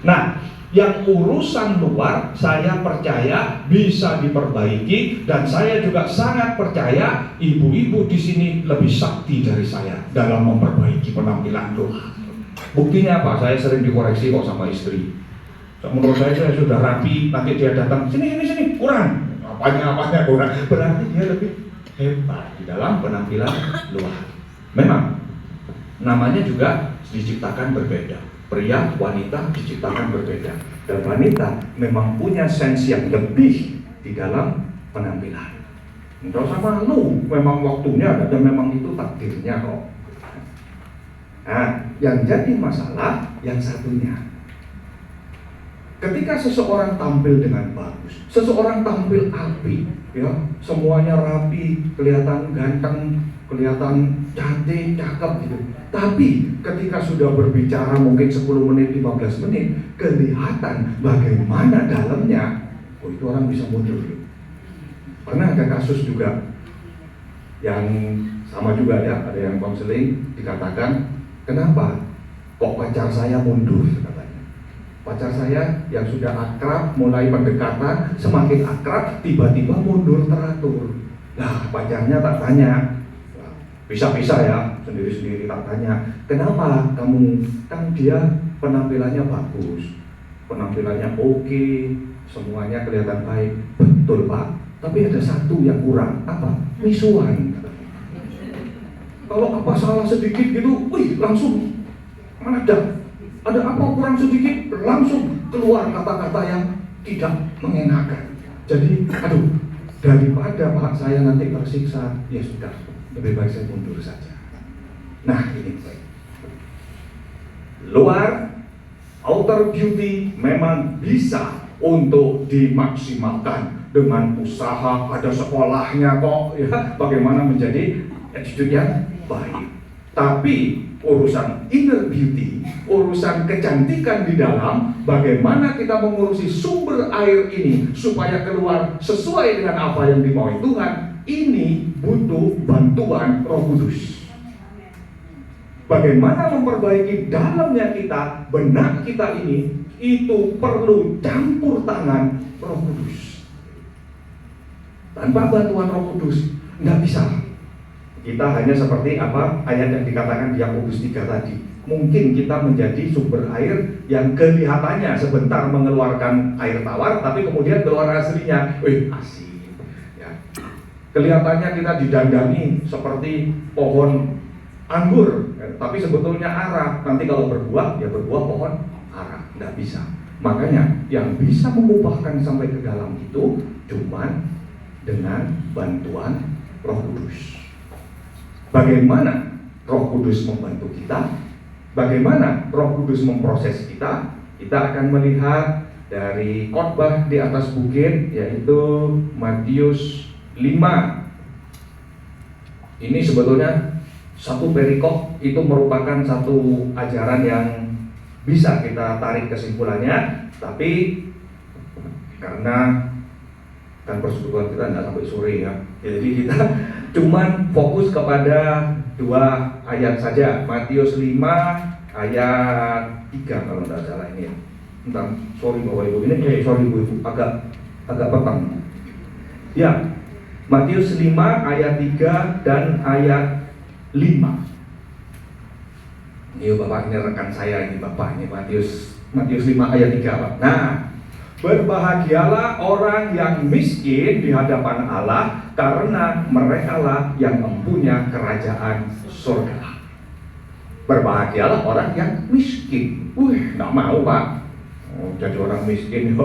Nah, yang urusan luar saya percaya bisa diperbaiki, dan saya juga sangat percaya ibu-ibu di sini lebih sakti dari saya dalam memperbaiki penampilan luar. Buktinya apa? Saya sering dikoreksi kok sama istri. Menurut saya sudah rapi, nanti dia datang sini kurang. Apanya kurang? Berarti dia lebih hebat di dalam penampilan luar. Memang namanya juga diciptakan berbeda. Pria, wanita diciptakan berbeda. Dan wanita memang punya sense yang lebih di dalam penampilan. Tidak usah malu, memang waktunya ada dan memang itu takdirnya kok. Nah, yang jadi masalah yang satunya. Ketika seseorang tampil dengan bagus, seseorang tampil api, ya, semuanya rapi, kelihatan ganteng, kelihatan cantik, cakep gitu. Tapi ketika sudah berbicara mungkin 10 menit, 15 menit, kelihatan bagaimana dalamnya, itu orang bisa mundur. Pernah ada kasus juga yang sama juga ya, ada yang konseling dikatakan, kenapa kok pacar saya mundur, katanya. Pacar saya yang sudah akrab, mulai pendekatan, semakin akrab, tiba-tiba mundur teratur. Nah, pacarnya tak tanya, bisa-bisa ya, sendiri-sendiri tak tanya, kenapa kamu, kan dia penampilannya bagus, penampilannya oke, semuanya kelihatan baik. Betul Pak, tapi ada satu yang kurang, apa? Misuan. Kalau apa salah sedikit gitu, wih langsung meledak. Ada apa kurang sedikit, langsung keluar kata-kata yang tidak mengenakan. Jadi, aduh, daripada Pak saya nanti tersiksa, ya sudah, lebih baik saya mundur saja. Nah, ini baik. Luar, outer beauty memang bisa untuk dimaksimalkan dengan usaha, ada sekolahnya kok, ya, bagaimana menjadi attitude yang baik. Tapi urusan inner beauty, urusan kecantikan di dalam, bagaimana kita mengurusi sumber air ini supaya keluar sesuai dengan apa yang dimauin Tuhan, ini butuh bantuan Roh Kudus. Bagaimana memperbaiki dalamnya kita, benak kita ini, itu perlu campur tangan Roh Kudus. Tanpa bantuan Roh Kudus, nggak bisa. Kita hanya seperti apa ayat yang dikatakan di Yakobus 3 tadi. Mungkin kita menjadi sumber air yang kelihatannya sebentar mengeluarkan air tawar, tapi kemudian keluar aslinya, asik. Ya. Kelihatannya kita didandani seperti pohon anggur, tapi sebetulnya arah. Nanti kalau berbuah, ya berbuah pohon arah. Nggak bisa. Makanya yang bisa mengubahkan sampai ke dalam itu cuman dengan bantuan Roh Kudus. Bagaimana Roh Kudus membantu kita? Bagaimana Roh Kudus memproses kita? Kita akan melihat dari khotbah di atas bukit, yaitu Matius 5. Ini sebetulnya satu perikop, itu merupakan satu ajaran yang bisa kita tarik kesimpulannya, tapi karena kan persekutuan kita tidak sampai sore ya, jadi kita cuman fokus kepada 2 ayat saja. Matius 5 ayat 3 kalau tidak salah ini ya. Sorry Bapak Ibu, ini sorry Bu Ibu, agak petang. Ya, Matius 5 ayat 3 dan ayat 5. Ini Bapak, ini rekan saya ini Bapak, ini Matius 5 ayat 3 Pak. Nah, berbahagialah orang yang miskin di hadapan Allah, karena merekalah yang mempunyai kerajaan surga. Berbahagialah orang yang miskin. Nggak mau Pak. Jadi orang miskin,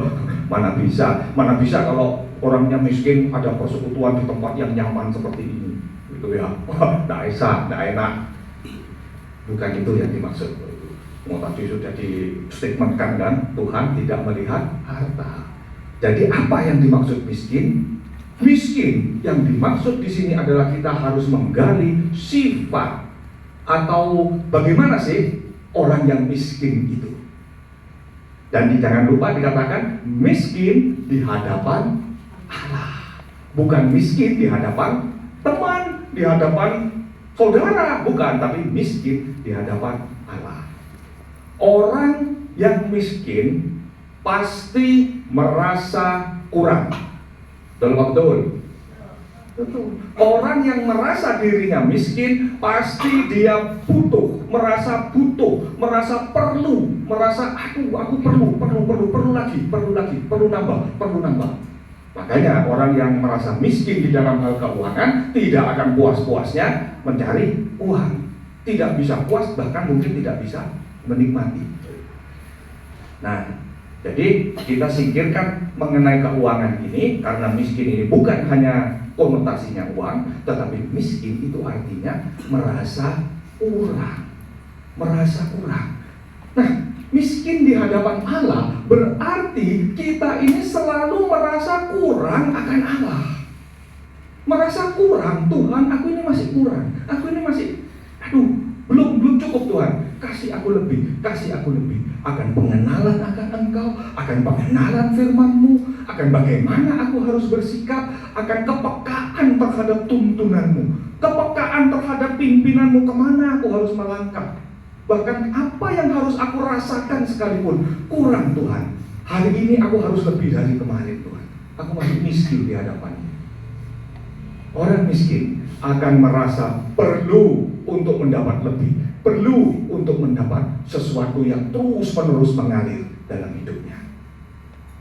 mana bisa kalau orangnya miskin ada persekutuan di tempat yang nyaman seperti ini. Itu ya, nggak enak. Bukan itu yang dimaksud. Tadi sudah di statementkan kan, Tuhan tidak melihat harta. Jadi apa yang dimaksud miskin? Miskin yang dimaksud di sini adalah kita harus menggali sifat atau bagaimana sih orang yang miskin itu. Dan jangan lupa dikatakan miskin di hadapan Allah, bukan miskin di hadapan teman, di hadapan saudara, bukan, tapi miskin di hadapan Allah. Orang yang miskin pasti merasa kurang. Betul apa betul? Betul. Orang yang merasa dirinya miskin pasti dia butuh, merasa perlu, merasa aku perlu lagi, perlu nambah. Makanya orang yang merasa miskin di dalam hal keuangan tidak akan puas-puasnya mencari uang. Tidak bisa puas, bahkan mungkin tidak bisa menikmati. Nah, jadi kita singkirkan mengenai keuangan ini, karena miskin ini bukan hanya konotasinya uang, tetapi miskin itu artinya merasa kurang. Nah, miskin di hadapan Allah berarti kita ini selalu merasa kurang akan Allah. Merasa kurang, Tuhan, aku ini masih kurang. Belum cukup Tuhan. Kasih aku lebih. Akan pengenalan akan Engkau, akan pengenalan firman-Mu, akan bagaimana aku harus bersikap, akan kepekaan terhadap tuntunan-Mu, kepekaan terhadap pimpinan-Mu, kemana aku harus melangkah. Bahkan apa yang harus aku rasakan sekalipun kurang Tuhan. Hari ini aku harus lebih dari kemarin Tuhan. Aku masih miskin di hadapan-Mu. Orang miskin akan merasa perlu untuk mendapat lebih, perlu untuk mendapat sesuatu yang terus-menerus mengalir dalam hidupnya.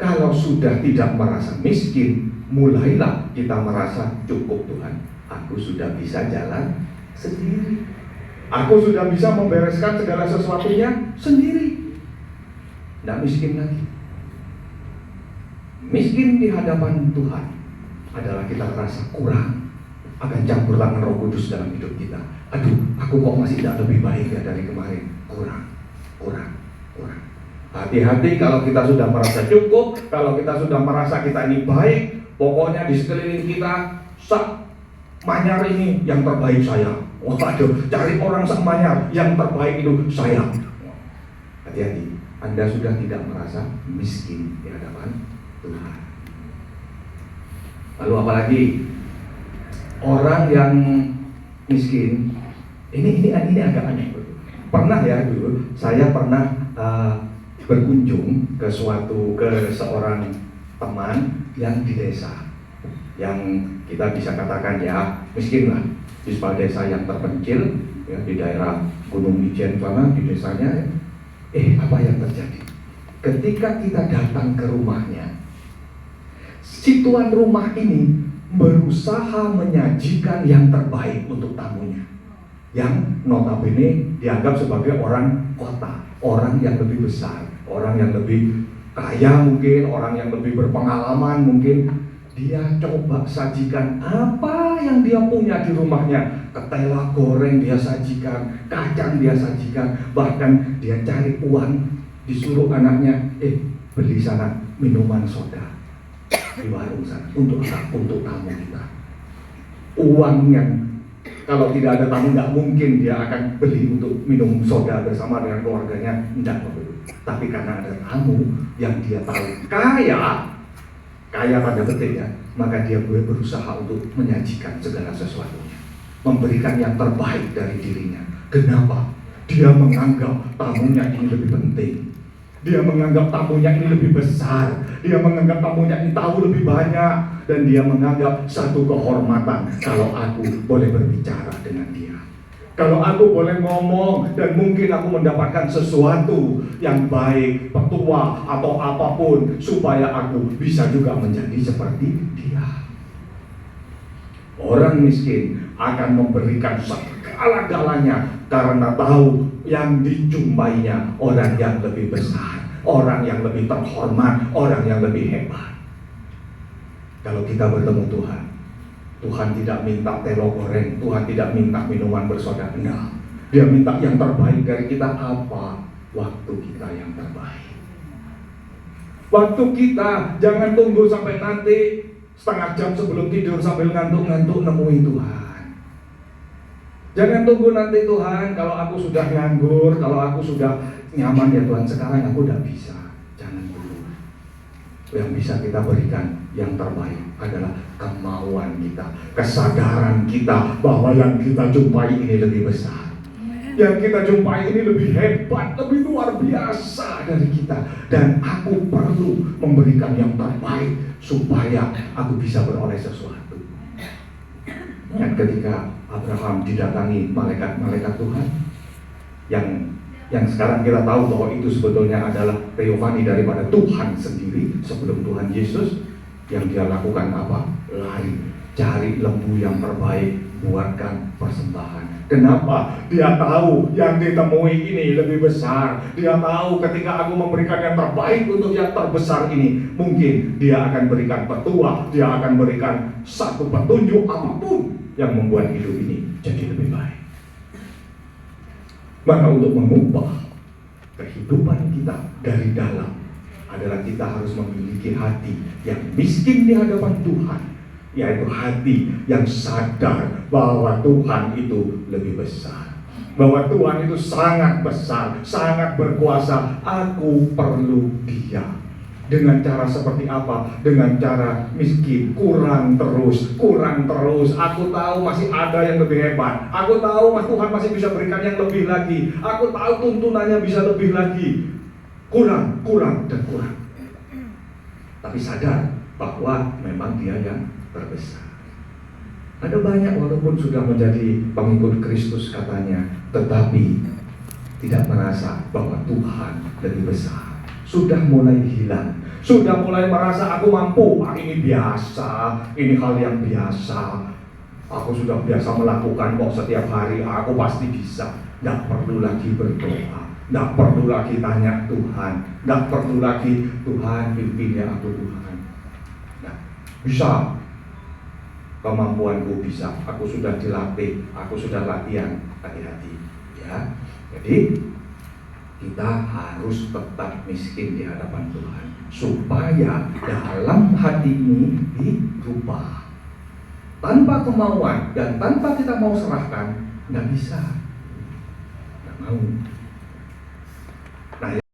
Kalau sudah tidak merasa miskin, mulailah kita merasa cukup Tuhan. Aku sudah bisa jalan sendiri. Aku sudah bisa membereskan segala sesuatunya sendiri. Tidak miskin lagi. Miskin di hadapan Tuhan adalah kita merasa kurang, akan campur tangan Roh Kudus dalam hidup kita. Aduh, aku kok masih tidak lebih baik ya dari kemarin. Kurang. Hati-hati kalau kita sudah merasa cukup, kalau kita sudah merasa kita ini baik, pokoknya di sekeliling kita sak Manyar ini yang terbaik saya. Waduh, cari orang sak Manyar yang terbaik itu saya. Hati-hati, Anda sudah tidak merasa miskin di hadapan Tuhan. Lalu apalagi orang yang miskin, ini agak aneh. Pernah ya dulu, saya pernah berkunjung ke seorang teman yang di desa, yang kita bisa katakan ya miskin lah, di sebuah desa yang terpencil ya, di daerah Gunung Ijen sana, di desanya. Apa yang terjadi? Ketika kita datang ke rumahnya, si tuan rumah ini berusaha menyajikan yang terbaik untuk tamunya, yang notabene dianggap sebagai orang kota, orang yang lebih besar, orang yang lebih kaya mungkin, orang yang lebih berpengalaman mungkin. Dia coba sajikan apa yang dia punya di rumahnya. Ketela goreng dia sajikan, kacang dia sajikan, bahkan dia cari uang, disuruh anaknya, beli sana minuman soda di warung sana untuk tamu kita. Uang yang kalau tidak ada tamu nggak mungkin dia akan beli untuk minum soda bersama dengan keluarganya, tidak perlu. Tapi karena ada tamu yang dia tahu kaya pada petik ya, maka dia boleh berusaha untuk menyajikan segala sesuatunya, memberikan yang terbaik dari dirinya. Kenapa? Dia menganggap tamunya ini lebih penting. Dia menganggap tamunya ini lebih besar. Dia menganggap tamunya ini tahu lebih banyak. Dan dia menganggap satu kehormatan kalau aku boleh berbicara dengan dia, kalau aku boleh ngomong, dan mungkin aku mendapatkan sesuatu yang baik, petua atau apapun, supaya aku bisa juga menjadi seperti dia. Orang miskin akan memberikan segala-galanya karena tahu yang dijumpainya orang yang lebih besar, orang yang lebih terhormat, orang yang lebih hebat. Kalau kita bertemu Tuhan, Tuhan tidak minta telo goreng, Tuhan tidak minta minuman bersoda, enggak. Dia minta yang terbaik dari kita. Apa? Waktu kita yang terbaik. Waktu kita, jangan tunggu sampai nanti setengah jam sebelum tidur sambil ngantuk-ngantuk nemuin Tuhan. Jangan tunggu nanti Tuhan, kalau aku sudah nganggur, kalau aku sudah nyaman ya Tuhan, sekarang aku udah bisa. Jangan dulu. Yang bisa kita berikan yang terbaik adalah kemauan kita, kesadaran kita bahwa yang kita jumpai ini lebih besar. yang kita jumpai ini lebih hebat, lebih luar biasa dari kita. Dan aku perlu memberikan yang terbaik supaya aku bisa beroleh sesuatu. Dan ketika Abraham didatangi malaikat-malaikat Tuhan, yang sekarang kita tahu bahwa itu sebetulnya adalah teofani daripada Tuhan sendiri sebelum Tuhan Yesus, yang dia lakukan apa? Lari, cari lembu yang terbaik, buatkan persembahan. Kenapa? Dia tahu yang ditemui ini lebih besar. Dia tahu ketika aku memberikan yang terbaik untuk yang terbesar ini, mungkin dia akan berikan petua, dia akan berikan satu petunjuk apapun yang membuat hidup ini jadi lebih baik. Maka untuk mengubah kehidupan kita dari dalam adalah kita harus memiliki hati yang miskin di hadapan Tuhan, yaitu hati yang sadar bahwa Tuhan itu lebih besar, bahwa Tuhan itu sangat besar, sangat berkuasa. Aku perlu Dia. Dengan cara seperti apa? Dengan cara miskin, kurang terus. Aku tahu masih ada yang lebih hebat. Aku tahu Tuhan masih bisa berikan yang lebih lagi. Aku tahu tuntunannya bisa lebih lagi. Kurang. Tapi sadar bahwa memang Dia yang terbesar. Ada banyak walaupun sudah menjadi pengikut Kristus katanya, tetapi tidak merasa bahwa Tuhan lebih besar. Sudah mulai hilang, sudah mulai merasa aku mampu, ini biasa, ini hal yang biasa. Aku sudah biasa melakukan kok setiap hari, aku pasti bisa. Tidak perlu lagi berdoa, tidak perlu lagi tanya Tuhan, tidak perlu lagi Tuhan pimpinnya aku Tuhan. Nah, bisa, kemampuanku bisa, aku sudah dilatih, aku sudah latihan, hati-hati ya. Jadi kita harus tetap miskin di hadapan Tuhan supaya dalam hati ini dirubah. Tanpa kemauan dan tanpa kita mau serahkan, nggak bisa, nggak mau. Nah,